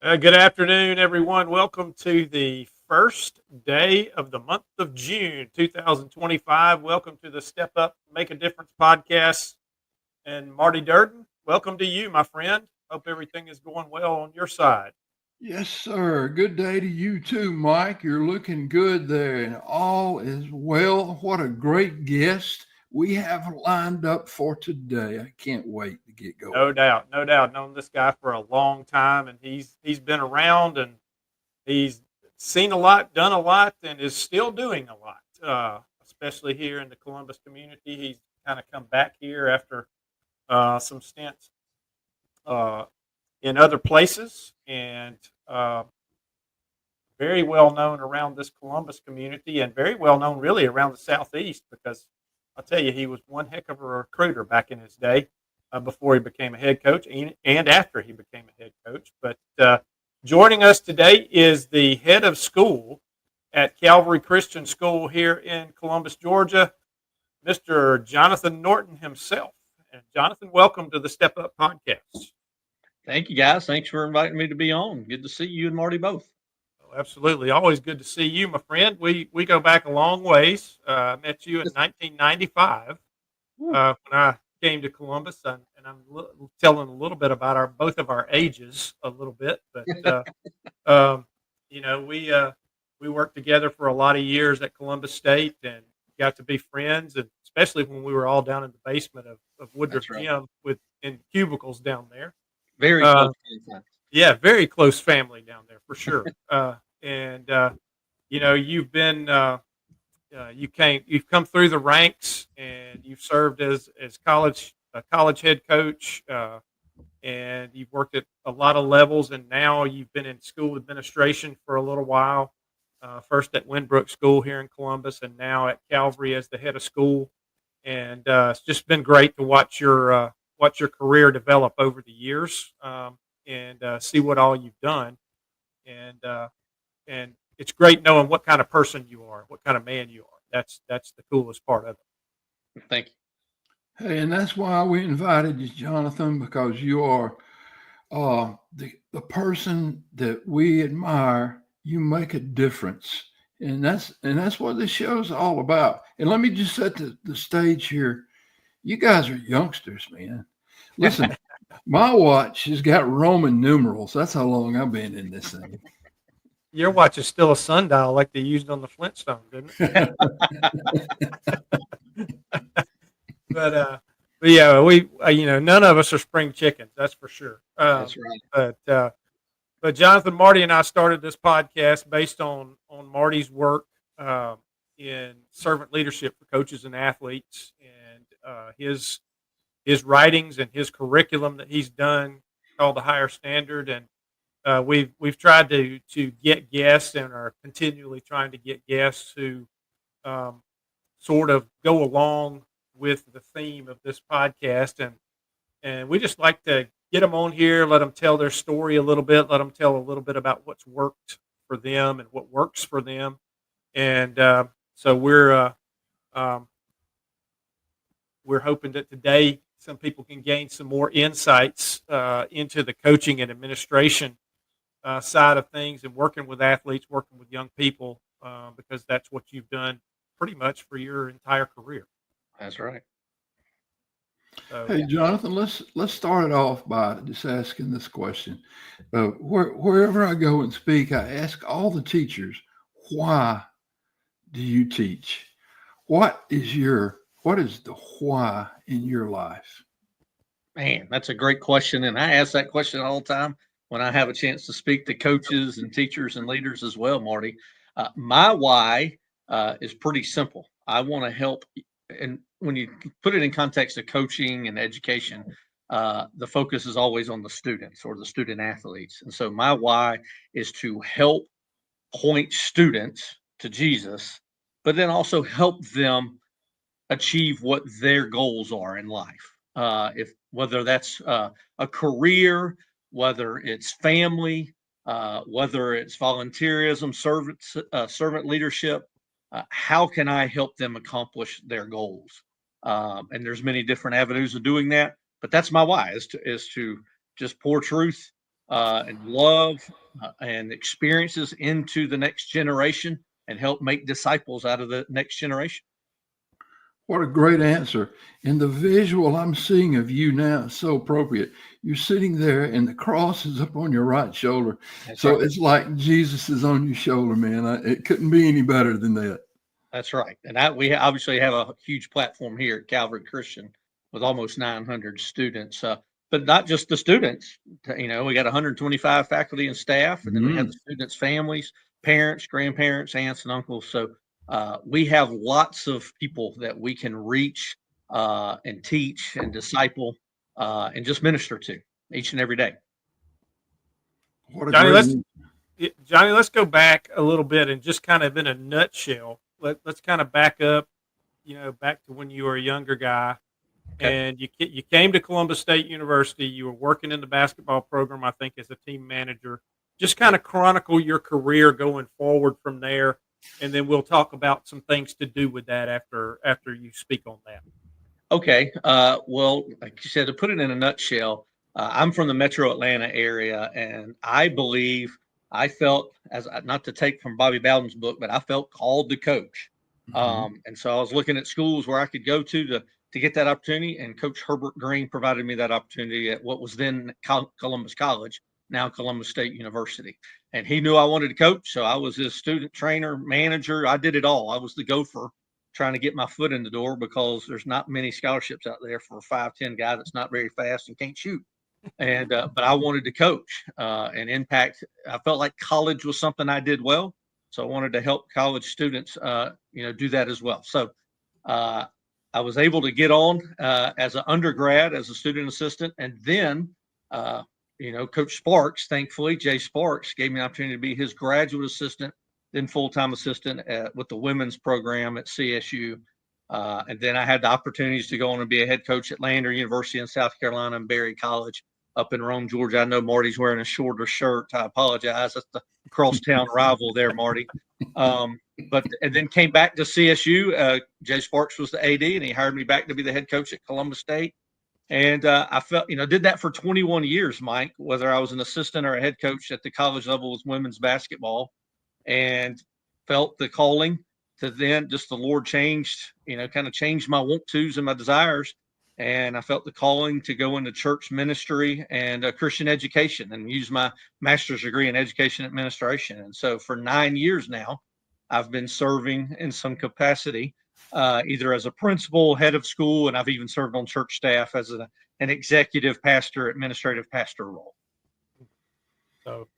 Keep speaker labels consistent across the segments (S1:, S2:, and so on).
S1: Good afternoon, everyone. Welcome to the first day of the month of June, 2025. Welcome to the Step Up, Make a Difference podcast. And Marty Durden, welcome to you, my friend. Hope everything is going well on your side.
S2: Yes, sir. Good day to you too, Mike. You're looking good there, and all is well. What a great guest we have lined up for today. I can't wait to get
S1: No
S2: going.
S1: doubt, no doubt. Known this guy for a long time, and he's been around and he's seen a lot, done a lot, and is still doing a lot. Especially here in the Columbus community, he's kind of come back here after some stints uh, in other places, and very well known around this Columbus community, and very well known really around the Southeast. Because I'll tell you, he was one heck of a recruiter back in his day, before he became a head coach, and after he became a head coach. But joining us today is the head of school at Calvary Christian School here in Columbus, Georgia, Mr. Jonathan Norton himself. And Jonathan, welcome to the Step Up podcast.
S3: Thank you, guys. Thanks for inviting me to be on. Good to see you and Marty both.
S1: Oh, absolutely, always good to see you, my friend. We go back a long ways. I met you in 1995 when I came to Columbus, and I'm telling a little bit about our both of our ages a little bit, but um, you know we worked together for a lot of years at Columbus State and got to be friends, and especially when we were all down in the basement of Woodruff
S3: That's right.
S1: Gym with in cubicles down there.
S3: Very
S1: Uh,
S3: close.
S1: yeah, very close family down there for sure. And you've been you've come through the ranks and you've served as college a college head coach, and you've worked at a lot of levels, and now you've been in school administration for a little while. First at Winbrook School here in Columbus, and now at Calvary as the head of school. And it's just been great to watch your career develop over the years, and see what all you've done. And it's great knowing what kind of person you are, what kind of man you are. That's the coolest part of it.
S3: Thank you.
S2: Hey, and that's why we invited you, Jonathan, because you are the person that we admire. You make a difference, and that's what this show's all about. And let me just set the stage here. You guys are youngsters, man. Listen, my watch has got Roman numerals. That's how long I've been in this thing.
S1: Your watch is still a sundial like they used on the Flintstone, didn't it? but uh, but yeah, we none of us are spring chickens, that's for sure.
S3: That's right.
S1: But Jonathan, Marty, and I started this podcast based on Marty's work, in servant leadership for coaches and athletes, and his writings and his curriculum that he's done called the Higher Standard. And we've tried to get guests and are continually trying to get guests who um, sort of go along with the theme of this podcast, and we just like to get them on here, let them tell their story a little bit, let them tell a little bit about what's worked for them and what works for them. And so um, we're hoping that today some people can gain some more insights into the coaching and administration side of things, and working with athletes, working with young people, because that's what you've done pretty much for your entire career.
S3: That's right.
S1: So
S2: Hey, Jonathan, let's start it off by just asking this question. Wherever I go and speak, I ask all the teachers, why do you teach? What is the why in your life?
S3: Man, that's a great question. And I ask that question all the time when I have a chance to speak to coaches and teachers and leaders as well, Marty. My why is pretty simple. I want to help. And when you put it in context of coaching and education, the focus is always on the students or the student athletes. And so my why is to help point students to Jesus, but then also help them achieve what their goals are in life. If whether that's a career, whether it's family, whether it's volunteerism, servant leadership, how can I help them accomplish their goals? And there's many different avenues of doing that, but that's my why is to just pour truth and love and experiences into the next generation and help make disciples out of the next generation.
S2: What a great answer. And the visual I'm seeing of you now is so appropriate. You're sitting there and the cross is up on your right shoulder.
S3: That's
S2: So
S3: right.
S2: it's like Jesus is on your shoulder, man. It couldn't be any better than that.
S3: That's right. And we obviously have a huge platform here at Calvary Christian with almost 900 students, but not just the students. We got 125 faculty and staff, and then we have the students' families, parents, grandparents, aunts, and uncles. So we have lots of people that we can reach and teach and disciple and just minister to each and every day.
S2: What a
S1: Johnny, let's go back a little bit and just kind of in a nutshell, let's kind of back up, back to when you were a younger guy. Okay. And you came to Columbus State University. You were working in the basketball program, I think, as a team manager. Just kind of chronicle your career going forward from there, and then we'll talk about some things to do with that after you speak on that.
S3: Okay. Well, like you said, to put it in a nutshell, I'm from the Metro Atlanta area, and I believe I felt, as not to take from Bobby Bowden's book, but I felt called to coach. And so I was looking at schools where I could go to get that opportunity, and Coach Herbert Green provided me that opportunity at what was then Columbus College, now Columbus State University. And he knew I wanted to coach, so I was his student trainer, manager. I did it all. I was the gopher trying to get my foot in the door because there's not many scholarships out there for a 5'10" guy that's not very fast and can't shoot. And but I wanted to coach and impact. I felt like college was something I did well, so I wanted to help college students, do that as well. So I was able to get on as an undergrad, as a student assistant, and then, Coach Sparks, thankfully, Jay Sparks, gave me an opportunity to be his graduate assistant, then full-time assistant with the women's program at CSU. And then I had the opportunities to go on and be a head coach at Lander University in South Carolina and Berry College up in Rome, Georgia. I know Marty's wearing a shorter shirt. I apologize. That's the crosstown rival there, Marty. And then came back to CSU. Jay Sparks was the AD, and he hired me back to be the head coach at Columbus State. And I felt, did that for 21 years, Mike, whether I was an assistant or a head coach at the college level with women's basketball, and felt the calling to then just the Lord changed, kind of changed my want tos and my desires. And I felt the calling to go into church ministry and Christian education and use my master's degree in education administration. And so for 9 years now, I've been serving in some capacity, either as a principal, head of school, and I've even served on church staff as an executive pastor, administrative pastor role.
S1: So,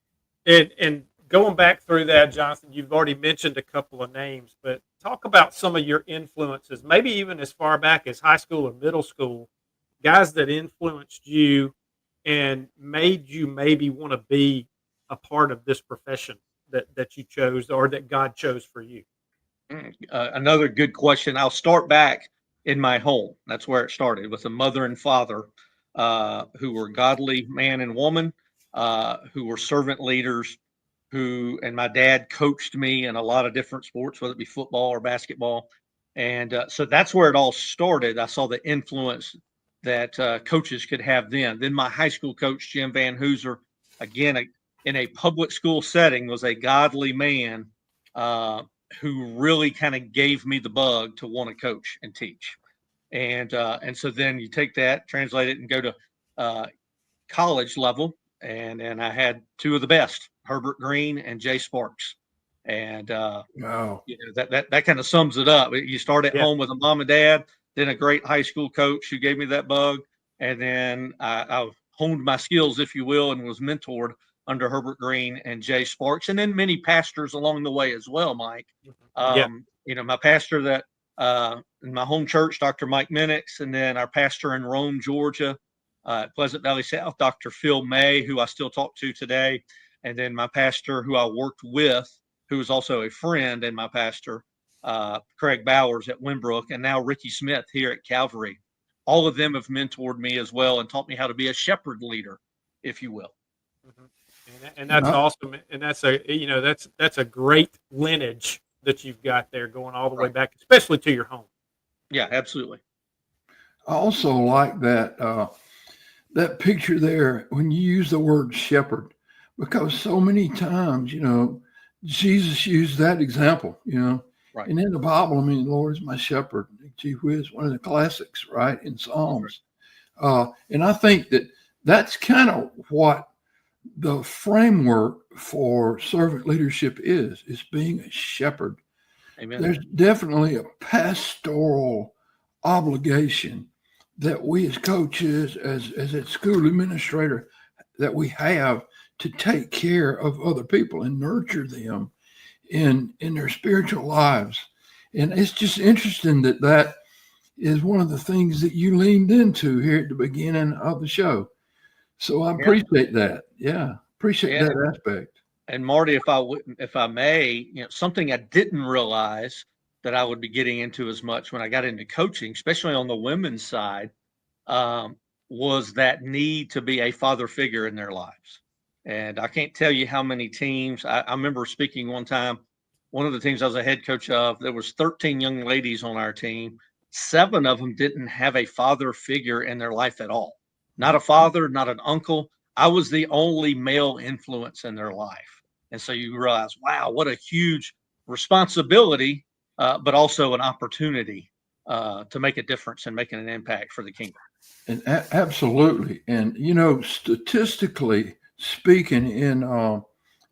S1: and going back through that, Jonathan, you've already mentioned a couple of names, but talk about some of your influences, maybe even as far back as high school or middle school, guys that influenced you and made you maybe want to be a part of this profession that you chose or that God chose for you.
S3: Another good question. I'll start back in my home. That's where it started, with a mother and father who were godly man and woman, who were servant leaders, and my dad coached me in a lot of different sports, whether it be football or basketball. And so that's where it all started. I saw the influence that coaches could have then. Then my high school coach, Jim Van Hooser, again, in a public school setting, was a godly man who really kind of gave me the bug to want to coach and teach. And so then you take that, translate it, and go to college level. And I had two of the best, Herbert Green and Jay Sparks. And
S2: wow,
S3: that kind of sums it up. You start at home with a mom and dad, then a great high school coach who gave me that bug. And then I honed my skills, if you will, and was mentored under Herbert Green and Jay Sparks, and then many pastors along the way as well, Mike. My pastor that in my home church, Dr. Mike Minix, and then our pastor in Rome, Georgia, Pleasant Valley South, Dr. Phil May, who I still talk to today, and then my pastor who I worked with, who is also a friend, and my pastor, Craig Bowers at Winbrook, and now Ricky Smith here at Calvary. All of them have mentored me as well and taught me how to be a shepherd leader, if you will.
S1: Mm-hmm. And that's awesome. And that's a great lineage that you've got there going all the way back, especially to your home.
S3: Yeah, absolutely.
S2: I also like that that picture there when you use the word shepherd, because so many times, Jesus used that example,
S3: Right.
S2: and in the Bible, I mean, the Lord is my shepherd. Gee whiz, one of the classics, right, in Psalms. And I think that's kind of what the framework for servant leadership is being a shepherd.
S3: Amen.
S2: There's definitely a pastoral obligation that we as coaches, as a school administrator, that we have to take care of other people and nurture them in their spiritual lives. And it's just interesting that is one of the things that you leaned into here at the beginning of the show. So I appreciate that. Yeah, appreciate that aspect.
S3: And Marty, if I may, something I didn't realize that I would be getting into as much when I got into coaching, especially on the women's side, was that need to be a father figure in their lives. And I can't tell you how many teams. I remember speaking one time, one of the teams I was a head coach of, there was 13 young ladies on our team. 7 of them didn't have a father figure in their life at all. Not a father, not an uncle. I was the only male influence in their life. And so you realize, wow, what a huge responsibility, but also an opportunity to make a difference and making an impact for the kingdom.
S2: And absolutely. And, statistically speaking, in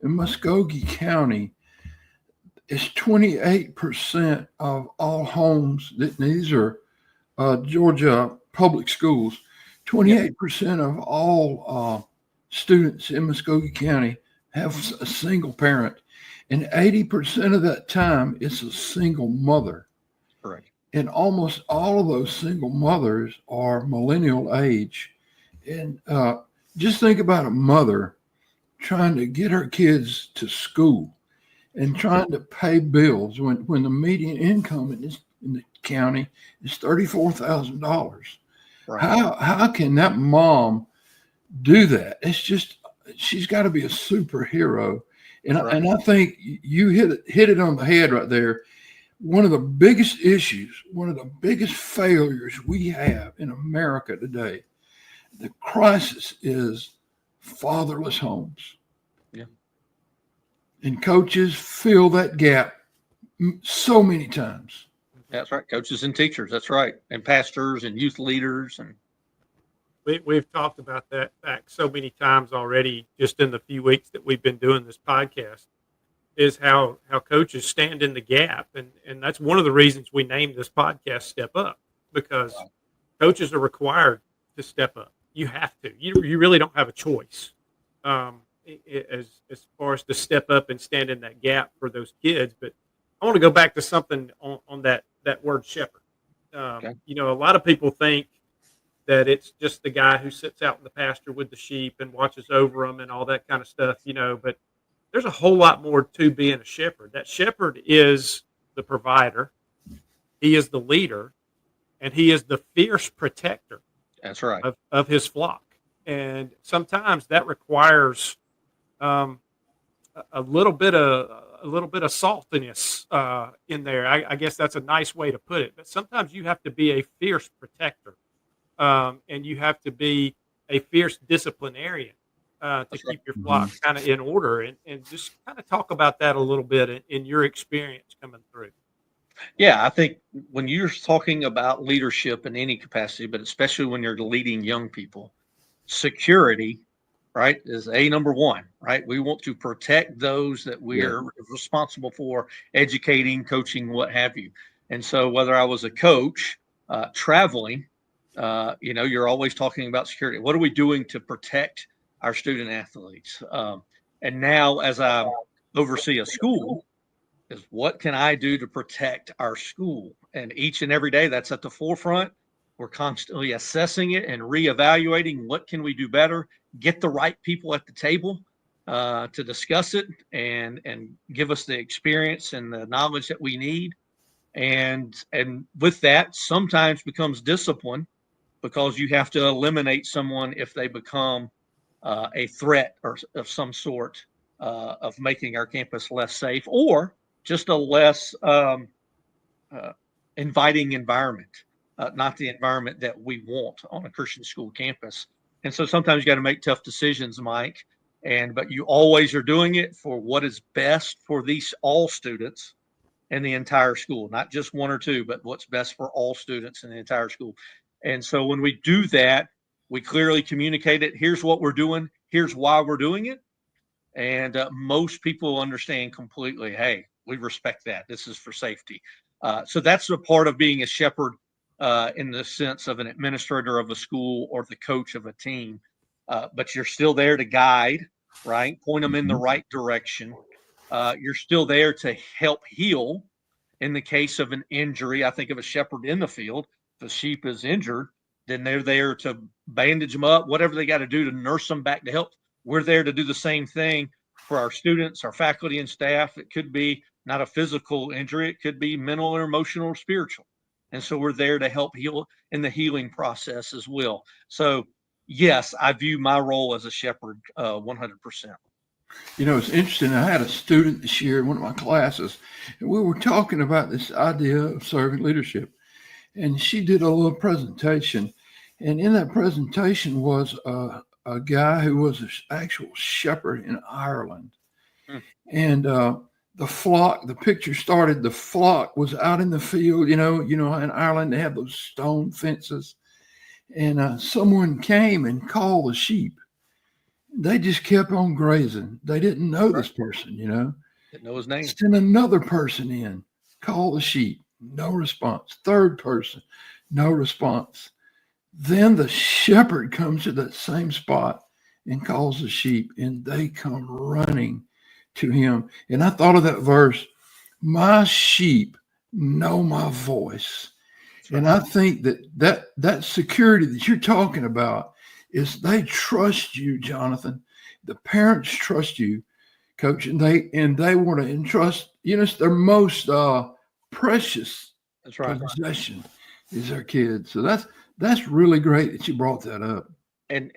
S2: Muskogee County, it's 28% of all homes. These are Georgia public schools. 28% of all students in Muskogee County have a single parent, and 80% of that time it's a single mother.
S3: Correct.
S2: And almost all of those single mothers are millennial age. And just think about a mother trying to get her kids to school and trying to pay bills when the median income in the county is $34,000.
S3: Right.
S2: How can that mom do that? It's just, she's got to be a superhero. And I think you hit it on the head right there. One of the biggest issues, one of the biggest failures we have in America today, the crisis is fatherless homes.
S3: Yeah.
S2: And coaches fill that gap so many times.
S3: That's right. Coaches and teachers. That's right. And pastors and youth leaders. And
S1: we've talked about that fact so many times already, just in the few weeks that we've been doing this podcast, is how coaches stand in the gap. And that's one of the reasons we named this podcast Step Up, because coaches are required to step up. You have to. You really don't have a choice as far as to step up and stand in that gap for those kids. But I want to go back to something on that word shepherd. A lot of people think that it's just the guy who sits out in the pasture with the sheep and watches over them and all that kind of stuff, but there's a whole lot more to being a shepherd. That shepherd is the provider. He is the leader, and he is the fierce protector.
S3: That's right.
S1: Of his flock. And sometimes that requires a little bit of saltiness in there. I guess that's a nice way to put it. But sometimes you have to be a fierce protector, and you have to be a fierce disciplinarian to keep your flock kind of in order. And just kind of talk about that a little bit in your experience coming through.
S3: Yeah, I think when you're talking about leadership in any capacity, but especially when you're leading young people, security, right, is number one, right? We want to protect those that we are responsible for educating, coaching, what have you. And so whether I was a coach traveling, you're always talking about security. What are we doing to protect our student athletes? And now as I oversee a school, is what can I do to protect our school? And each and every day that's at the forefront. We're constantly assessing it and reevaluating what can we do better, get the right people at the table to discuss it and give us the experience and the knowledge that we need. And with that sometimes becomes discipline, because you have to eliminate someone if they become a threat or of some sort of making our campus less safe, or just a less inviting environment, not the environment that we want on a Christian school campus. And so sometimes you got to make tough decisions, Mike. But you always are doing it for what is best for these all students in the entire school, not just one or two, but what's best for all students in the entire school. And so when we do that, we clearly communicate it. Here's what we're doing. Here's why we're doing it. And most people understand completely, hey, we respect that. This is for safety. So that's a part of being a shepherd in the sense of an administrator of a school or the coach of a team. But you're still there to guide, right? Point them in the right direction. You're still there to help heal in the case of an injury. I think of a shepherd in the field. If a sheep is injured, then they're there to bandage them up, whatever they got to do to nurse them back to health. We're there to do the same thing for our students, our faculty and staff. It could be not a physical injury. It could be mental or emotional or spiritual. And so we're there to help heal in the healing process as well. So yes, I view my role as a shepherd 100%.
S2: It's interesting. I had a student this year in one of my classes, and we were talking about this idea of servant leadership. And she did a little presentation. And in that presentation was a guy who was an actual shepherd in Ireland. And the flock, the picture started, the flock was out in the field, in Ireland, they have those stone fences. And someone came and called the sheep. They just kept on grazing. They didn't know this person,
S3: Didn't know his name.
S2: Send another person in, call the sheep. No response. Third person, no response. Then the shepherd comes to that same spot and calls the sheep, and they come running to him. And I thought of that verse, my sheep know my voice. Right. And I think that security that you're talking about is they trust you, Jonathan. The parents trust you, Coach, and they want to entrust, it's their most precious possession is their kids. So that's really great that you brought that up.
S3: And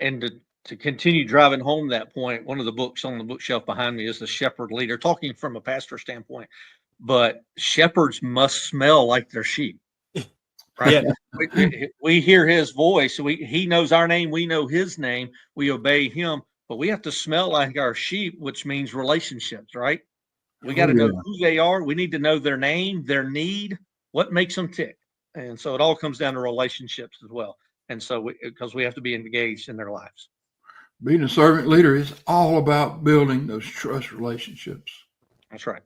S3: to continue driving home that point, one of the books on the bookshelf behind me is The Shepherd Leader, talking from a pastor standpoint. But shepherds must smell like their sheep. Right? Yeah. We hear his voice. He knows our name. We know his name. We obey him. But we have to smell like our sheep, which means relationships, right? We got to know who they are. We need to know their name, their need, what makes them tick. And so it all comes down to relationships as well. And so because we have to be engaged in their lives.
S2: Being a servant leader is all about building those trust relationships.
S3: That's right.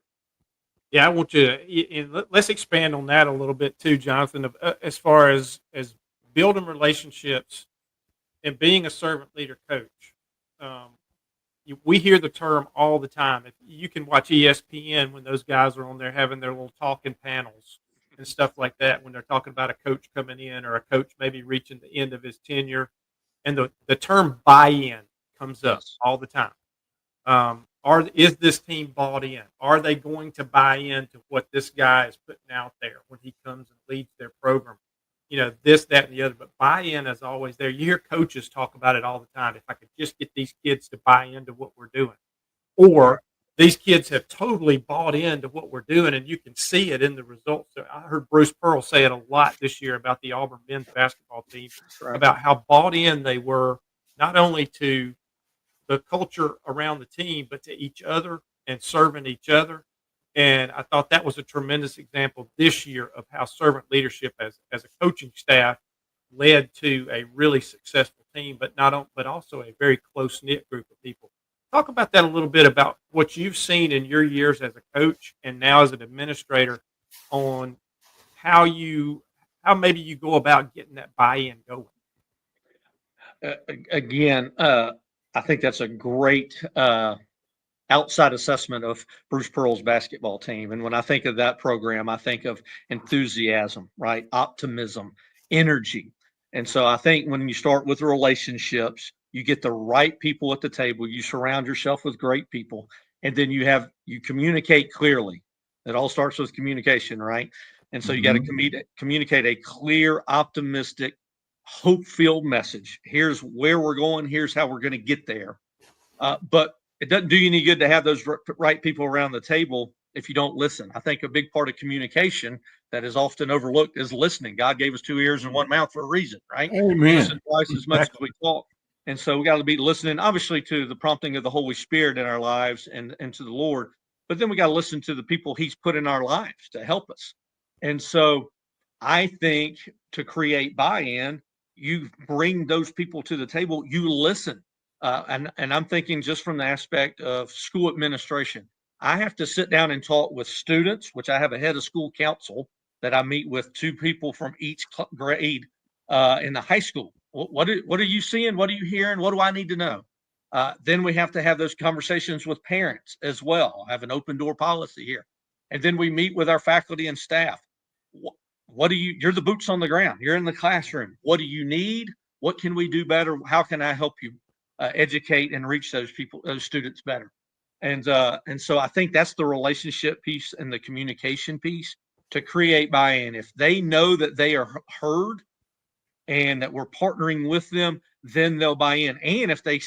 S1: Yeah, I want you to, let's expand on that a little bit too, Jonathan, as far as building relationships and being a servant leader coach. We hear the term all the time. If you can watch ESPN when those guys are on there having their little talking panels and stuff like that, when they're talking about a coach coming in or a coach maybe reaching the end of his tenure, and the term buy-in comes up all the time. Is this team bought in? Are they going to buy into what this guy is putting out there when he comes and leads their program? This, that, and the other. But buy-in is always there. You hear coaches talk about it all the time. If I could just get these kids to buy into what we're doing. Or these kids have totally bought into what we're doing, and you can see it in the results. So I heard Bruce Pearl say it a lot this year about the Auburn men's basketball team, about how bought in they were, not only to the culture around the team, but to each other and serving each other. And I thought that was a tremendous example this year of how servant leadership as a coaching staff led to a really successful team, but also a very close-knit group of people. Talk about that a little bit, about what you've seen in your years as a coach and now as an administrator on how maybe you go about getting that buy-in going.
S3: Again, I think that's a great outside assessment of Bruce Pearl's basketball team. And when I think of that program, I think of enthusiasm, right? Optimism, energy. And so I think when you start with relationships, you get the right people at the table, you surround yourself with great people, and then you communicate clearly. It all starts with communication, right? And so you got to communicate a clear, optimistic, hope-filled message. Here's where we're going. Here's how we're going to get there. But it doesn't do you any good to have those right people around the table if you don't listen. I think a big part of communication that is often overlooked is listening. God gave us 2 ears and 1 mouth for a reason, right?
S2: Amen.
S3: Listen twice as much as we talk. And so we got to be listening, obviously, to the prompting of the Holy Spirit in our lives and to the Lord. But then we got to listen to the people He's put in our lives to help us. And so I think to create buy-in, you bring those people to the table, you listen. And I'm thinking just from the aspect of school administration, I have to sit down and talk with students, which I have a head of school council that I meet with, 2 people from each grade in the high school. What are you seeing? What are you hearing? What do I need to know? Then we have to have those conversations with parents as well. I have an open door policy here. And then we meet with our faculty and staff. What do you're the boots on the ground. You're in the classroom. What do you need? What can we do better? How can I help you educate and reach those people, those students better? And so I think that's the relationship piece and the communication piece to create buy-in. If they know that they are heard and that we're partnering with them, then they'll buy in. And if they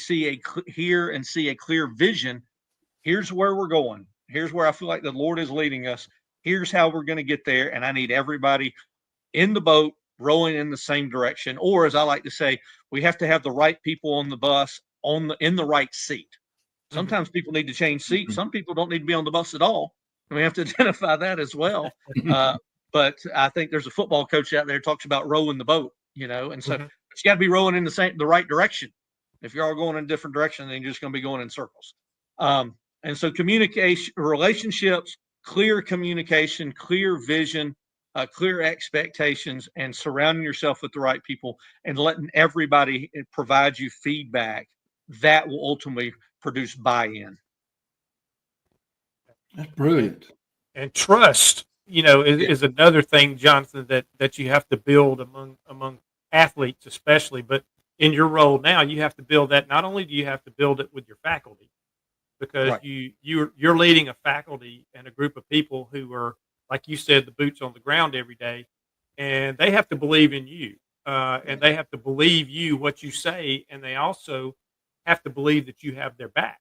S3: hear and see a clear vision, here's where we're going. Here's where I feel like the Lord is leading us. Here's how we're going to get there. And I need everybody in the boat rowing in the same direction. Or as I like to say, we have to have the right people on the bus in the right seat. Sometimes people need to change seats. Some people don't need to be on the bus at all. And we have to identify that as well. But I think there's a football coach out there who talks about rowing the boat, and so you got to be rowing in the right direction. If you're all going in a different direction, then you're just going to be going in circles. And so communication, relationships, clear communication, clear vision, clear expectations, and surrounding yourself with the right people and letting everybody provide you feedback, that will ultimately produce buy-in.
S2: That's brilliant.
S1: And trust, is another thing, Jonathan, that you have to build among athletes, especially. But in your role now, you have to build that. Not only do you have to build it with your faculty, because
S3: Right.
S1: you're leading a faculty and a group of people who are, like you said, the boots on the ground every day, and they have to believe in you, and they have to believe what you say, and they also have to believe that you have their back.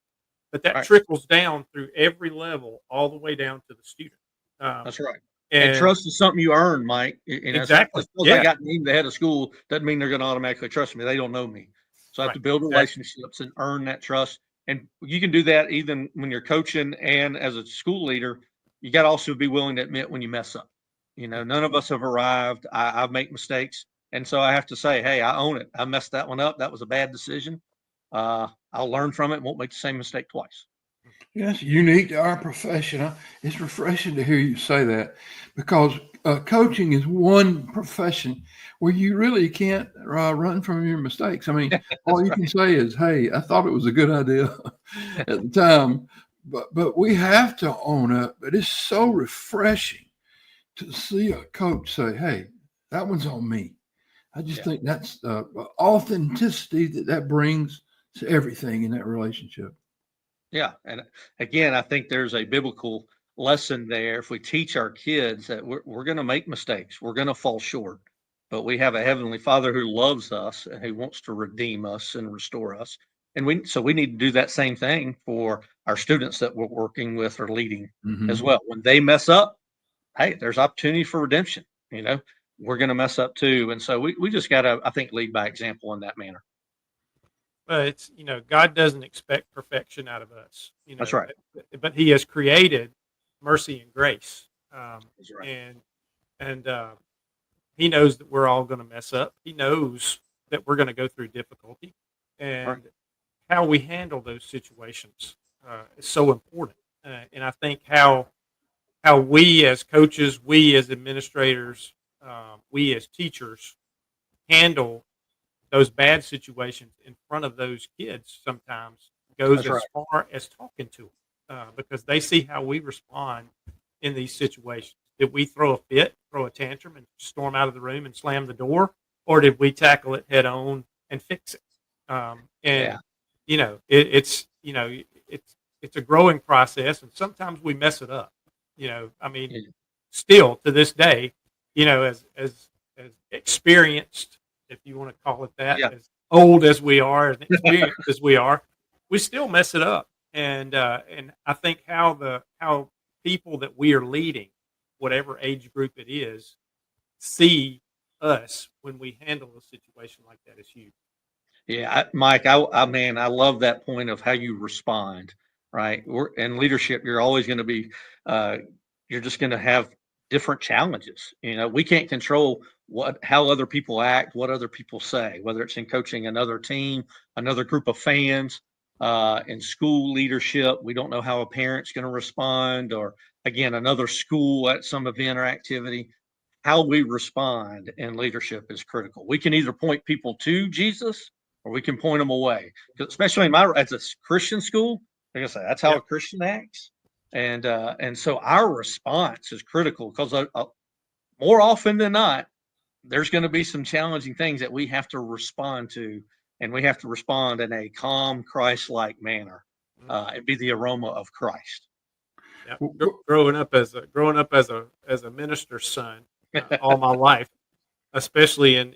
S1: But that
S3: Right.
S1: trickles down through every level, all the way down to the student.
S3: That's right. And
S1: And
S3: trust is something you earn, Mike.
S1: exactly,
S3: Just because I
S1: yeah,
S3: got named the head of school doesn't mean they're going to automatically trust me. They don't know me. So I have
S1: right,
S3: to build
S1: exactly,
S3: relationships and earn that trust. And you can do that even when you're coaching and as a school leader. You got to also be willing to admit when you mess up. None of us have arrived. I make mistakes. And so I have to say, hey, I own it. I messed that one up. That was a bad decision. I'll learn from it and won't make the same mistake twice.
S2: Yes, unique to our profession. It's refreshing to hear you say that because coaching is one profession where you really can't run from your mistakes. I mean, all you can say is, "Hey, I thought it was a good idea at the time," but we have to own up. But it's so refreshing to see a coach say, "Hey, that one's on me." I just
S3: Yeah.
S2: think that's authenticity that brings to everything in that relationship.
S3: Yeah. And again, I think there's a biblical lesson there. If we teach our kids that we're going to make mistakes, we're going to fall short, but we have a heavenly Father who loves us and who wants to redeem us and restore us. And we need to do that same thing for our students that we're working with or leading as
S2: Mhm.
S3: well. When they mess up, hey, there's opportunity for redemption. We're going to mess up too. And so we just got to, I think, lead by example in that manner.
S1: but it's God doesn't expect perfection out of us,
S3: That's right.
S1: but He has created mercy and grace,
S3: That's right.
S1: and He knows that we're all going to mess up. He knows that we're going to go through difficulty,
S3: Right.
S1: and how we handle those situations is so important. And I think how we as coaches, we as administrators, we as teachers handle those bad situations in front of those kids sometimes goes
S3: That's right.
S1: as far as talking to them, because they see how we respond in these situations. Did we throw a fit, throw a tantrum, and storm out of the room and slam the door, or did we tackle it head on and fix it?
S3: Yeah.
S1: And it's a growing process, and sometimes we mess it up. I mean,
S3: Yeah.
S1: still to this day, as experienced, if you want to call it that,
S3: Yeah.
S1: as old as we are, as experienced as we are, we still mess it up. And I think how people that we are leading, whatever age group it is, see us when we handle a situation like that is huge.
S3: Yeah, Mike, man, I love that point of how you respond, right? In leadership, you're always going to be, uh, you're just going to have different challenges. We can't control how other people act, what other people say, whether it's in coaching another team, another group of fans, in school leadership. We don't know how a parent's going to respond, or again, another school at some event or activity. How we respond in leadership is critical. We can either point people to Jesus or we can point them away. Especially as a Christian school, like I say, that's how a Christian acts. And so our response is critical because more often than not, there's going to be some challenging things that we have to respond to, and we have to respond in a calm, Christ-like manner. It'd be the aroma of Christ.
S1: Yeah. Growing up as a minister's son all my life, especially in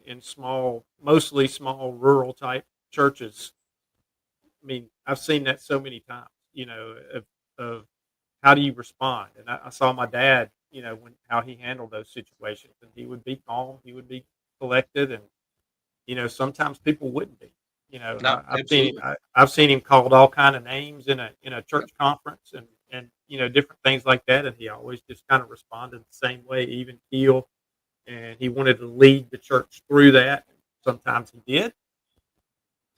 S1: mostly small rural type churches. I mean, I've seen that so many times, of how do you respond? And I saw my dad, how he handled those situations, and he would be calm, he would be collected, and sometimes people wouldn't be.
S3: No,
S1: I've seen him called all kind of names in a church conference, and different things like that, and he always just kind of responded the same way, even keel, and he wanted to lead the church through that. Sometimes he did,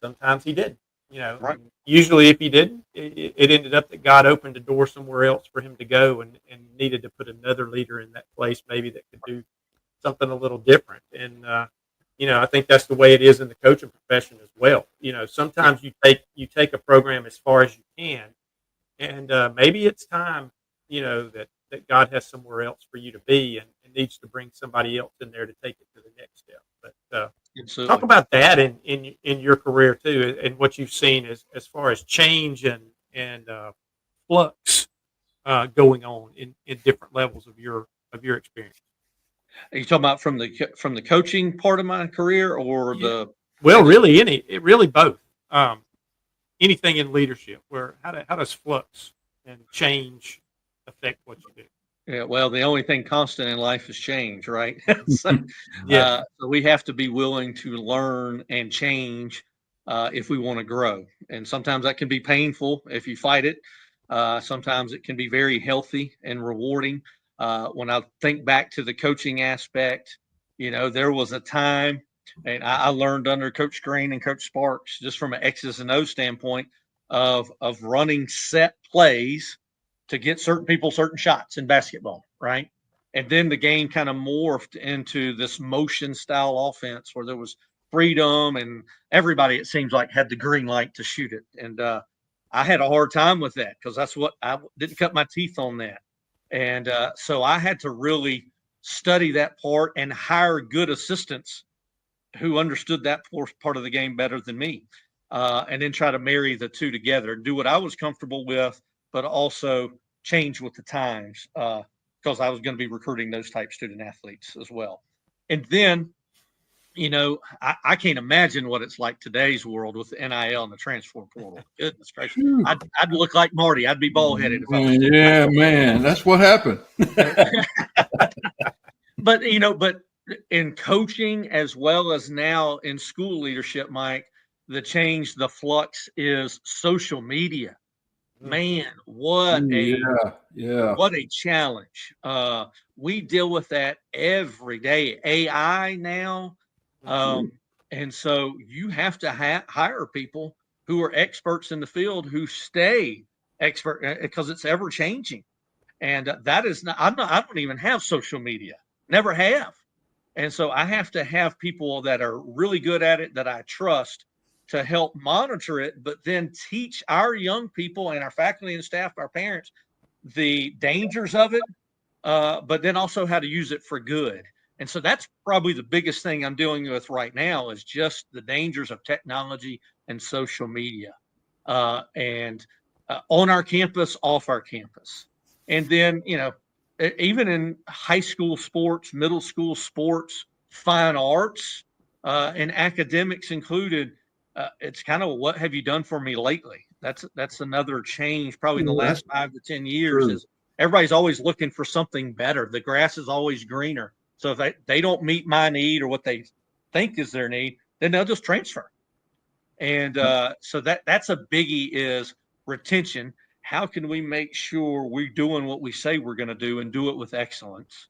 S1: sometimes he didn't.
S3: Right.
S1: Usually if he didn't, it ended up that God opened a door somewhere else for him to go, and needed to put another leader in that place, maybe that could do something a little different. And I think that's the way it is in the coaching profession as well. Sometimes you take a program as far as you can, and maybe it's time, that God has somewhere else for you to be, and needs to bring somebody else in there to take it to the next step. But talk about that in your career too, and what you've seen as far as change and flux going on in different levels of your experience.
S3: Are you talking about from the coaching part of my career, or
S1: Yeah. Well, really both. Anything in leadership, where how does flux and change affect what you do?
S3: Yeah, well, the only thing constant in life is change, right? so,
S1: Yeah.
S3: so we have to be willing to learn and change if we want to grow. And sometimes that can be painful if you fight it. Sometimes it can be very healthy and rewarding. When I think back to the coaching aspect, there was a time, and I learned under Coach Green and Coach Sparks, just from an X's and O's standpoint of running set plays to get certain people certain shots in basketball, right? And then the game kind of morphed into this motion style offense where there was freedom, and everybody, it seems like, had the green light to shoot it. And I had a hard time with that because that's what I didn't cut my teeth on that. And so I had to really study that part and hire good assistants who understood that part of the game better than me, and then try to marry the two together, do what I was comfortable with, but also change with the times, because I was going to be recruiting those type student athletes as well. And then, I can't imagine what it's like today's world with the NIL and the transfer portal. Goodness gracious. I'd look like Marty. I'd be bald headed if I was doing
S2: Yeah, man, that's what happened.
S3: But in coaching as well as now in school leadership, Mike, the flux is social media. Man, what a challenge. We deal with that every day. AI now. And so you have to hire people who are experts in the field, who stay expert, because it's ever changing. And that is not, I don't even have social media, never have. And so I have to have people that are really good at it, that I trust, to help monitor it, but then teach our young people and our faculty and staff, our parents, the dangers of it, but then also how to use it for good. And so that's probably the biggest thing I'm dealing with right now, is just the dangers of technology and social media, and on our campus, off our campus. And then, even in high school sports, middle school sports, fine arts, and academics included, it's kind of, what have you done for me lately? That's another change probably in the last 5 to 10 years. Is everybody's always looking for something better. The grass is always greener. So if they don't meet my need or what they think is their need, then they'll just transfer. And so that's a biggie, is retention. How can we make sure we're doing what we say we're going to do and do it with excellence?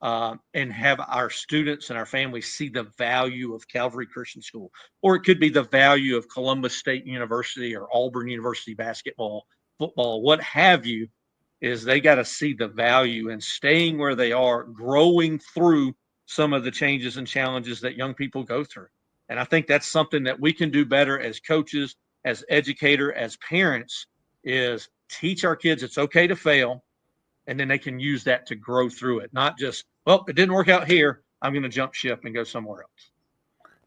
S3: And have our students and our families see the value of Calvary Christian School, or it could be the value of Columbus State University or Auburn University basketball, football, what have you, is they got to see the value in staying where they are, growing through some of the changes and challenges that young people go through. And I think that's something that we can do better as coaches, as educator, as parents, is teach our kids it's okay to fail. And then they can use that to grow through it. Not just, well, it didn't work out here, I'm going to jump ship and go somewhere else.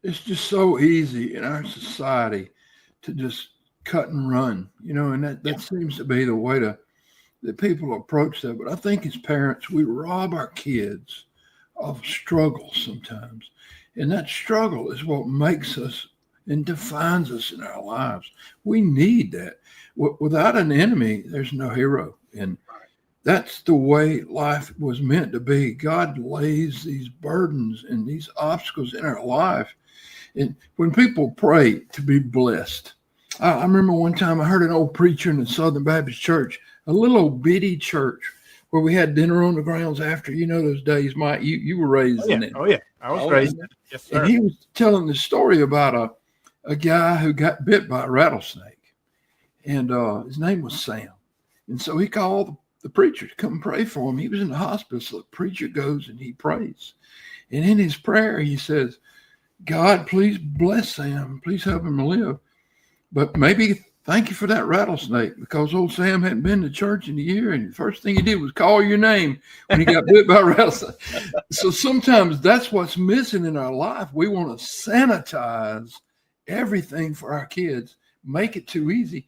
S2: It's just so easy in our society to just cut and run, and that seems to be the way that people approach that. But I think as parents, we rob our kids of struggle sometimes. And that struggle is what makes us and defines us in our lives. We need that. Without an enemy, there's no hero. And that's the way life was meant to be. God lays these burdens and these obstacles in our life. And when people pray to be blessed, I remember one time I heard an old preacher in the Southern Baptist Church, a little old bitty church where we had dinner on the grounds after, those days, Mike, you were raised in it.
S1: Oh, yeah. I was raised in it. Yes, sir.
S2: And he was telling the story about a guy who got bit by a rattlesnake. And his name was Sam. And so he called the preacher to come pray for him. He was in the hospital. So the preacher goes and he prays. And in his prayer, he says, God, please bless Sam. Please help him live. But maybe thank you for that rattlesnake, because old Sam hadn't been to church in a year. And the first thing he did was call your name when he got bit by a rattlesnake. So sometimes that's what's missing in our life. We want to sanitize everything for our kids, make it too easy.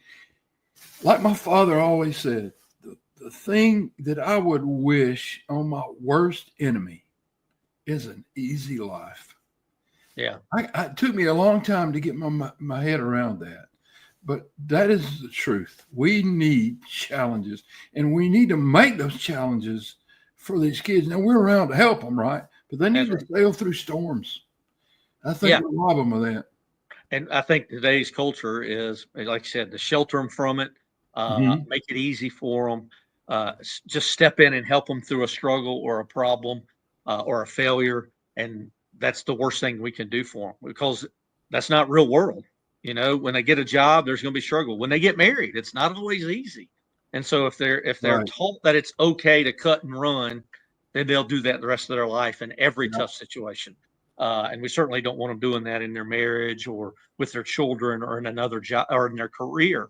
S2: Like my father always said, the thing that I would wish on my worst enemy is an easy life.
S3: Yeah.
S2: It took me a long time to get my head around that. But that is the truth. We need challenges, and we need to make those challenges for these kids. Now, we're around to help them, right? But they need to sail through storms. I think we rob them of that.
S3: And I think today's culture is, like you said, to shelter them from it, make it easy for them, just step in and help them through a struggle or a problem or a failure. And that's the worst thing we can do for them, because that's not real world. When they get a job, there's going to be struggle. When they get married, it's not always easy. And so if they're right. taught that it's okay to cut and run, then they'll do that the rest of their life in every tough situation. And we certainly don't want them doing that in their marriage or with their children or in another job or in their career.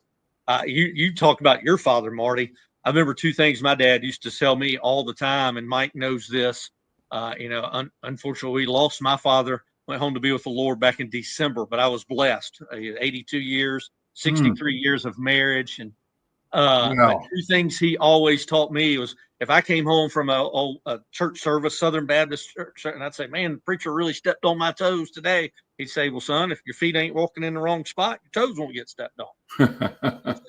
S3: You talked about your father, Marty. I remember two things my dad used to tell me all the time, and Mike knows this. Unfortunately, we lost my father, went home to be with the Lord back in December, but I was blessed. 82 years, 63 years of marriage. And but two things he always taught me was, if I came home from a church service, Southern Baptist church, and I'd say, man, the preacher really stepped on my toes today. He'd say, well, son, if your feet ain't walking in the wrong spot, your toes won't get stepped on.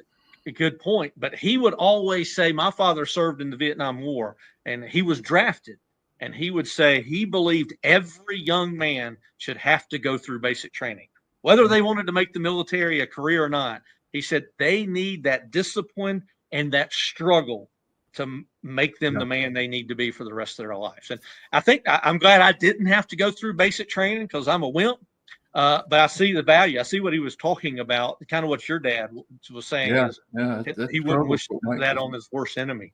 S3: A good point. But he would always say, my father served in the Vietnam War and he was drafted. And he would say he believed every young man should have to go through basic training, whether they wanted to make the military a career or not. He said they need that discipline and that struggle to make them the man they need to be for the rest of their lives. And I think I'm glad I didn't have to go through basic training, because I'm a wimp. But I see the value. I see what he was talking about, kind of what your dad was saying. He wouldn't wish that on his worst enemy.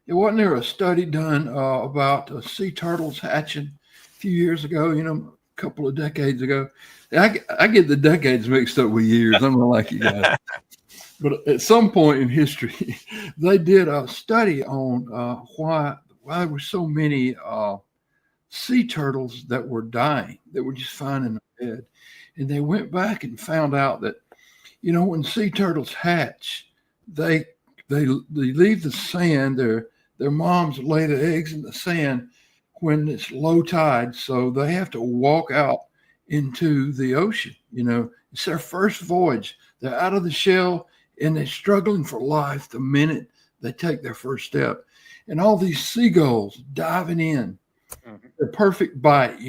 S2: Wasn't there a study done about sea turtles hatching a few years ago, a couple of decades ago? I get the decades mixed up with years. I'm not like you guys. But at some point in history, they did a study on why there were so many sea turtles that were dying, that were just finding their head. And they went back and found out that, when sea turtles hatch, they leave the sand. Their moms lay the eggs in the sand when it's low tide, so they have to walk out into the ocean. It's their first voyage. They're out of the shell and they're struggling for life the minute they take their first step. And all these seagulls diving in, their perfect bite,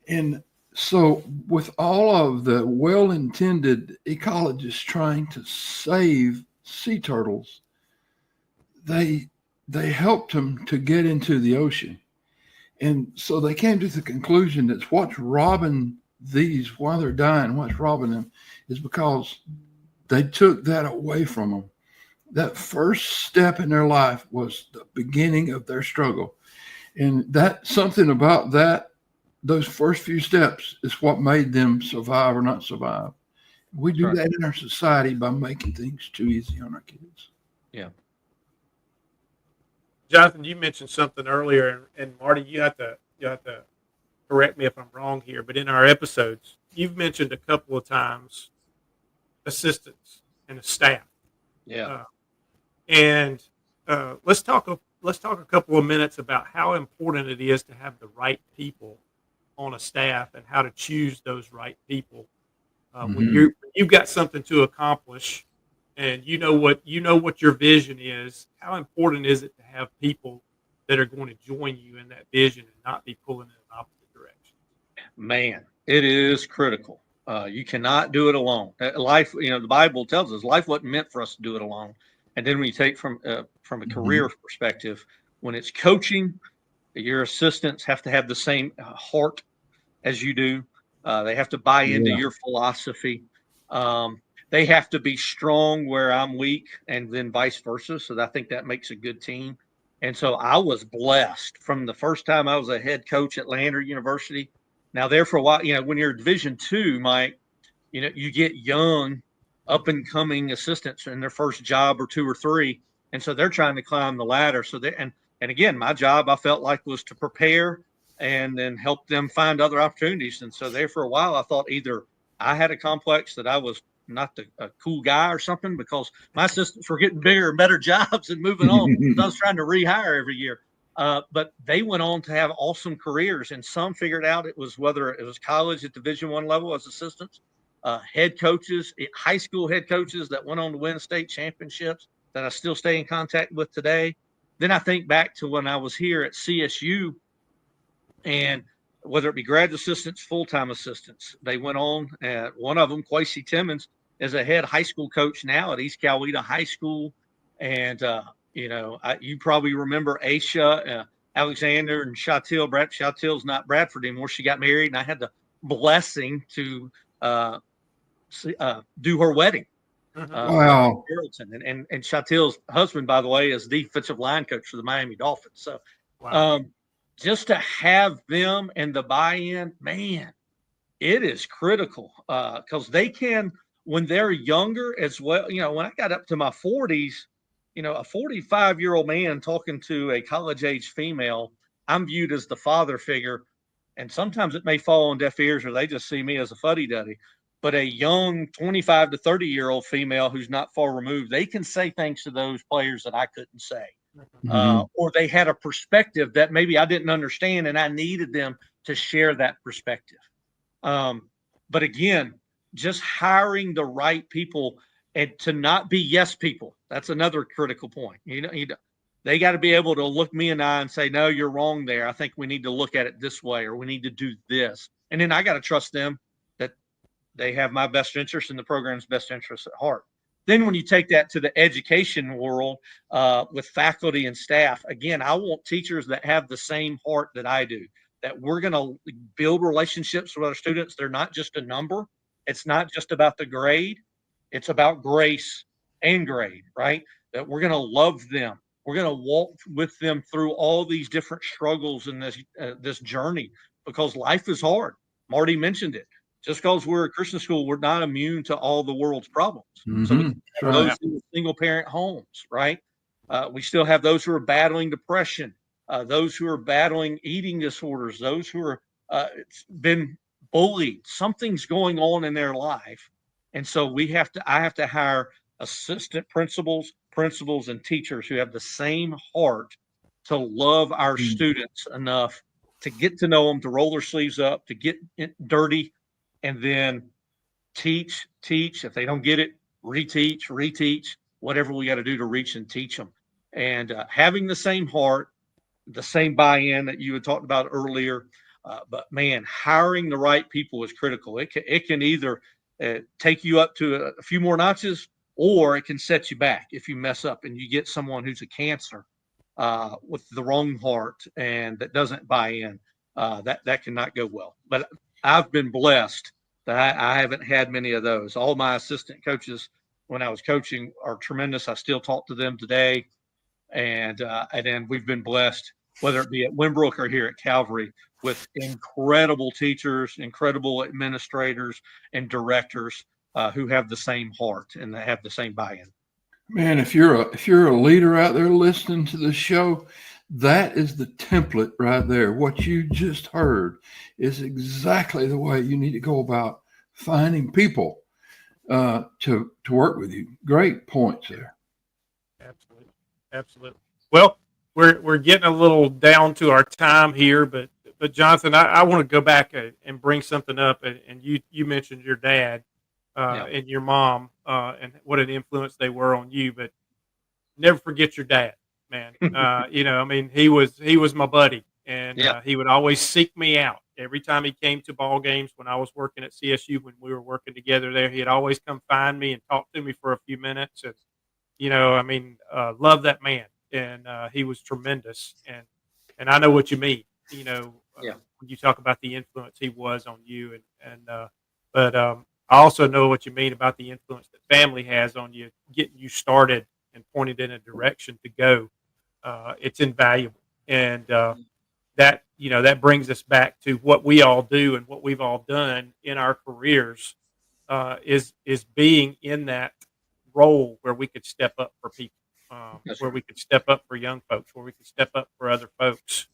S2: And So, with all of the well-intended ecologists trying to save sea turtles, they helped them to get into the ocean, and so they came to the conclusion that what's robbing these while they're dying, what's robbing them, is because they took that away from them. That first step in their life was the beginning of their struggle, and that something about that. Those first few steps is what made them survive or not survive. We do
S3: right.
S2: that in our society by making things too easy on our kids.
S3: Yeah.
S1: Jonathan, you mentioned something earlier, and Marty, you have to correct me if I'm wrong here, but in our episodes, you've mentioned a couple of times assistants and a staff.
S3: Yeah.
S1: And let's talk a couple of minutes about how important it is to have the right people on a staff and how to choose those right people when you've got something to accomplish and you know what your vision is. How important is it to have people that are going to join you in that vision and not be pulling in an opposite direction?
S3: Man, it is critical. You cannot do it alone. Life, the Bible tells us life wasn't meant for us to do it alone. And then when you take from a career perspective, when it's coaching, your assistants have to have the same heart as you do. They have to buy into your philosophy. They have to be strong where I'm weak, and then vice versa. So I think that makes a good team. And so I was blessed from the first time I was a head coach at Lander University. Now there for a while, when you're Division II, Mike, you get young, up and coming assistants in their first job or two or three, and so they're trying to climb the ladder. So and again, my job I felt like was to prepare and then help them find other opportunities. And so there for a while, I thought either I had a complex that I was not a cool guy or something because my assistants were getting bigger and better jobs and moving on. So I was trying to rehire every year. But they went on to have awesome careers, and some figured out it was whether it was college at Division I level as assistants, head coaches, high school head coaches that went on to win state championships that I still stay in contact with today. Then I think back to when I was here at CSU, and whether it be grad assistants, full-time assistants, they went on. One of them, Quasi Timmons, is a head high school coach now at East Coweta High School. And, you probably remember Aisha, Alexander, and Shatil. Shatil's not Bradford anymore. She got married, and I had the blessing to do her wedding.
S2: Wow.
S3: And Shatil's husband, by the way, is defensive line coach for the Miami Dolphins. So,
S1: Wow.
S3: Just to have them and the buy-in, man, it is critical because they can, when they're younger as well. When I got up to my 40s, a 45-year-old man talking to a college-age female, I'm viewed as the father figure. And sometimes it may fall on deaf ears or they just see me as a fuddy-duddy. But a young 25 to 30-year-old female who's not far removed, they can say things to those players that I couldn't say. Or they had a perspective that maybe I didn't understand, and I needed them to share that perspective. But again, just hiring the right people and to not be yes people. That's another critical point. They got to be able to look me in the eye and say, no, you're wrong there. I think we need to look at it this way, or we need to do this. And then I got to trust them that they have my best interest and the program's best interest at heart. Then when you take that to the education world with faculty and staff, again, I want teachers that have the same heart that I do, that we're going to build relationships with our students. They're not just a number. It's not just about the grade. It's about grace and grade, right? That we're going to love them. We're going to walk with them through all these different struggles in this journey because life is hard. Marty mentioned it. Just because we're a Christian school, we're not immune to all the world's problems. So we have those in single parent homes, right? We still have those who are battling depression, those who are battling eating disorders, those who are been bullied. Something's going on in their life. And so I have to hire assistant principals, and teachers who have the same heart to love our students enough to get to know them, to roll their sleeves up, to get dirty, and then teach. If they don't get it, reteach, whatever we got to do to reach and teach them. And having the same heart, the same buy-in that you had talked about earlier, But man, hiring the right people is critical. It can either take you up to a few more notches, or it can set you back if you mess up and you get someone who's a cancer with the wrong heart and that doesn't buy in. That cannot go well. But I've been blessed that I haven't had many of those. All my assistant coaches when I was coaching are tremendous. I still talk to them today, and then we've been blessed, whether it be at Winbrook or here at Calvary, with incredible teachers, incredible administrators, and directors who have the same heart and that have the same buy-in.
S2: Man, if you're a leader out there listening to the show, that is the template right there. What you just heard is exactly the way you need to go about finding people to work with you. Great points there.
S1: Absolutely. Well, we're getting a little down to our time here, but Jonathan, I want to go back and bring something up. And you mentioned your dad and your mom and what an influence they were on you, but never forget your dad, man. He was my buddy, and he would always seek me out every time he came to ball games when I was working at CSU. When we were working together there, he'd always come find me and talk to me for a few minutes. And love that man, and he was tremendous. And I know what you mean. When you talk about the influence he was on you, but I also know what you mean about the influence that family has on you, getting you started and pointed in a direction to go. It's invaluable, and that brings us back to what we all do and what we've all done in our careers is being in that role where we could step up for people, where we could step up for young folks, where we could step up for other folks,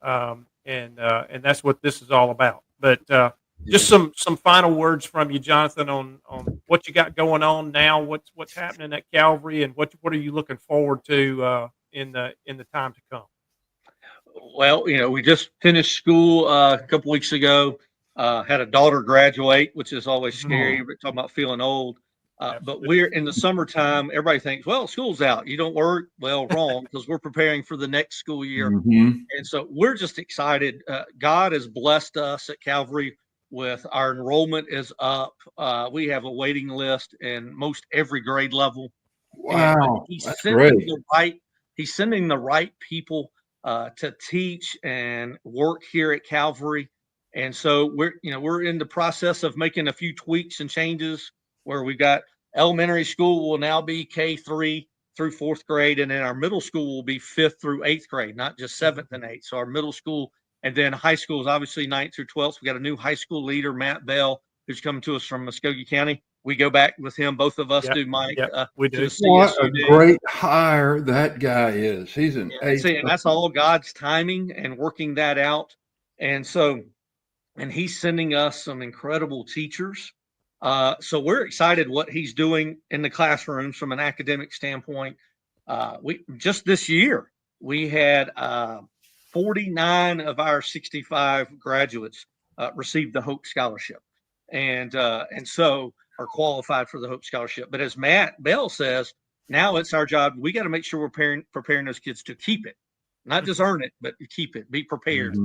S1: and that's what this is all about. But just some final words from you, Jonathan, on what you got going on now, what's happening at Calvary, and what are you looking forward to in the time to come?
S3: Well, we just finished school a couple weeks ago. Had a daughter graduate, which is always scary. We're talking about feeling old. But we're in the summertime. Everybody thinks, well, school's out. You don't work. Well, wrong, because we're preparing for the next school year. And so we're just excited. God has blessed us at Calvary with our enrollment is up. We have a waiting list in most every grade level.
S2: Wow,
S3: he's
S2: that's
S3: sending
S2: great.
S3: He's sending the right people to teach and work here at Calvary. And so we're in the process of making a few tweaks and changes where we've got elementary school will now be K3 through 4th grade. And then our middle school will be 5th through 8th grade, not just 7th and 8th. So our middle school, and then high school is obviously 9th through 12th. We got a new high school leader, Matt Bell, who's coming to us from Muskogee County. We go back with him. Both of us do, Mike.
S1: We do.
S2: What a great hire that guy is. He's an ace.
S3: And that's all God's timing and working that out. And so, and he's sending us some incredible teachers. So we're excited what he's doing in the classrooms from an academic standpoint. We just this year, we had 49 of our 65 graduates received the Hope Scholarship. And so are qualified for the Hope Scholarship. But as Matt Bell says, now it's our job. We got to make sure we're preparing those kids to keep it, not just earn it, but keep it, be prepared.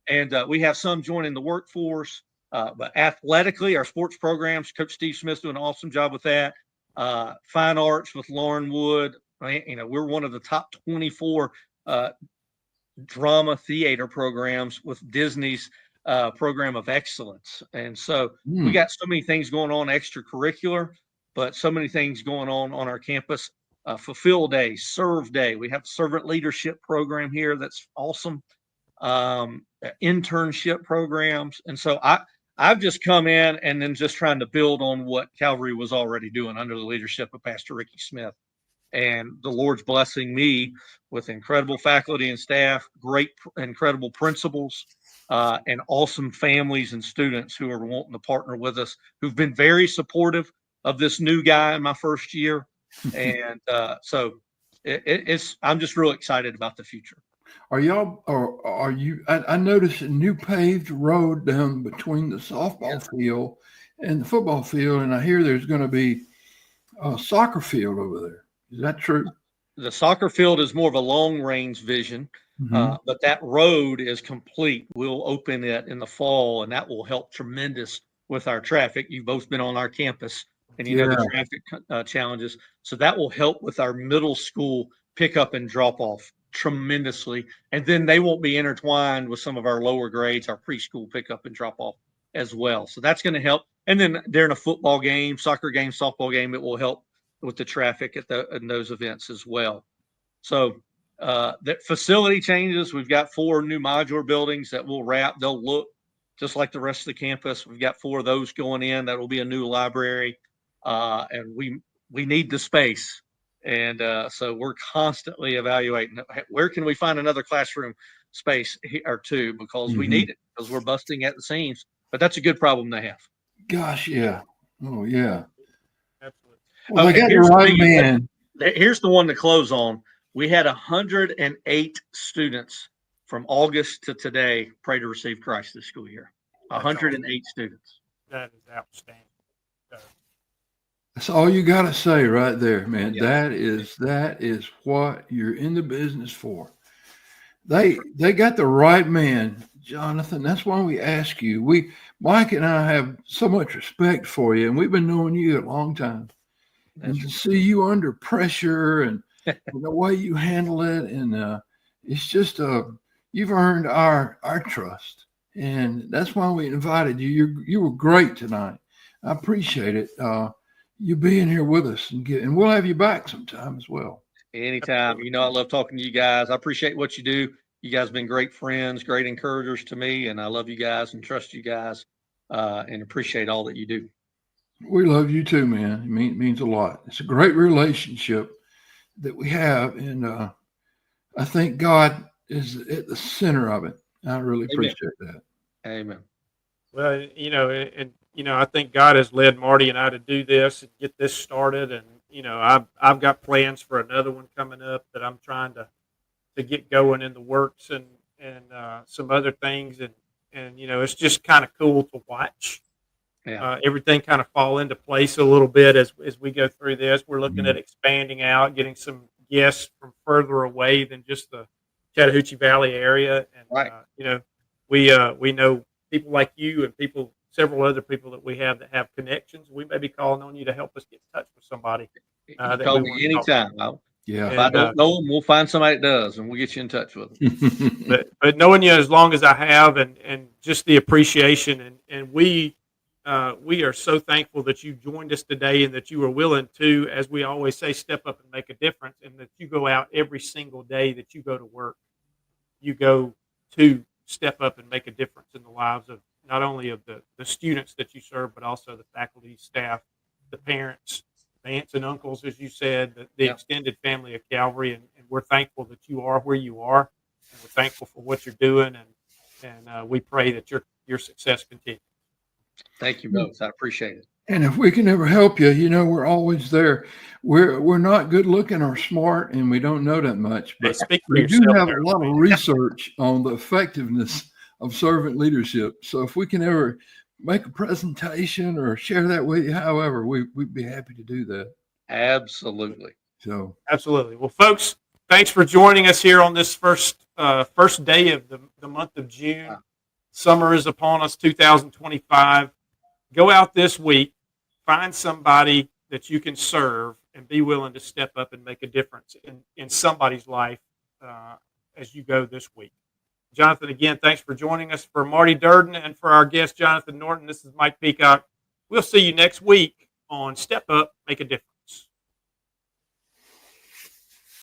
S3: And we have some joining the workforce, but athletically, our sports programs, Coach Steve Smith's doing an awesome job with that. Fine arts with Lauren Wood. We're one of the top 24 drama theater programs with Disney's program of excellence. And so we got so many things going on extracurricular, but so many things going on our campus. Fulfill Day, Serve Day. We have a servant leadership program here that's awesome. Internship programs. And so I've just come in and then just trying to build on what Calvary was already doing under the leadership of Pastor Ricky Smith. And the Lord's blessing me with incredible faculty and staff, incredible principals, and awesome families and students who are wanting to partner with us, who've been very supportive of this new guy in my first year. And so I'm just real excited about the future.
S2: Are y'all, or are you, I noticed a new paved road down between the softball field and the football field, and I hear there's going to be a soccer field over there. Is that true?
S3: the soccer field is more of a long range vision, but that road is complete. We'll open it in the fall, and that will help tremendous with our traffic. You've both been on our campus, and you know the traffic challenges. So that will help with our middle school pickup and drop off tremendously. And then they won't be intertwined with some of our lower grades, our preschool pickup and drop off as well. So that's going to help. And then during a football game, soccer game, softball game, it will help with the traffic in those events as well. So the facility changes. We've got 4 new modular buildings that will wrap. They'll look just like the rest of the campus. We've got 4 of those going in. That will be a new library, and we need the space. And so we're constantly evaluating where can we find another classroom space or 2 because we need it because we're busting at the seams. But that's a good problem to have.
S2: Gosh, yeah. Oh, yeah.
S1: Absolutely.
S2: Well, they got the right man.
S3: Here's the one to close on. We had 108 students from August to today pray to receive Christ this school year. 108 students.
S1: That is outstanding.
S2: That's all you got to say right there, man.
S3: Yeah.
S2: That is what you're in the business for. They got the right man, Jonathan. That's why we ask you. Mike and I have so much respect for you, and we've been knowing you a long time. And to see you under pressure and the way you handle it, and it's just you've earned our trust, and that's why we invited you. You were great tonight. I appreciate it. You being here with us, and we'll have you back sometime as well.
S3: Anytime. You know, I love talking to you guys. I appreciate what you do. You guys have been great friends, great encouragers to me, and I love you guys and trust you guys and appreciate all that you do.
S2: We love you too, man. It means a lot. It's a great relationship that we have, and I think God is at the center of it. I really appreciate that.
S3: Amen.
S1: Well, I think God has led Marty and I to do this and get this started, and I've got plans for another one coming up that I'm trying to get going in the works, and some other things, and it's just kind of cool to watch.
S3: Yeah.
S1: Everything kind of fall into place a little bit as we go through this. We're looking at expanding out, getting some guests from further away than just the Chattahoochee Valley area, and
S3: right.
S1: We know people like you and several other people that we have that have connections. We may be calling on you to help us get in touch with somebody.
S3: Call me anytime.
S2: Yeah.
S3: If I don't know them, we'll find somebody that does, and we'll get you in touch with them.
S1: but knowing you as long as I have, and just the appreciation, and we are so thankful that you joined us today, and that you were willing to, as we always say, step up and make a difference, and that you go out every single day that you go to work. You go to step up and make a difference in the lives of not only of the students that you serve, but also the faculty, staff, the parents, the aunts and uncles, as you said, the extended family of Calvary, and we're thankful that you are where you are, and we're thankful for what you're doing, and we pray that your success continues.
S3: Thank you both. I appreciate it.
S2: And if we can ever help you, we're always there. We're not good looking or smart, and we don't know that much, but we do have a lot of research on the effectiveness of servant leadership. So if we can ever make a presentation or share that with you, however, we'd be happy to do that.
S3: Absolutely.
S2: So
S1: absolutely. Well, folks, thanks for joining us here on this first day of the month of June. Wow. Summer is upon us, 2025. Go out this week, find somebody that you can serve, and be willing to step up and make a difference in somebody's life as you go this week. Jonathan, again, thanks for joining us. For Marty Durden and for our guest, Jonathan Norton, this is Mike Peacock. We'll see you next week on Step Up, Make a Difference.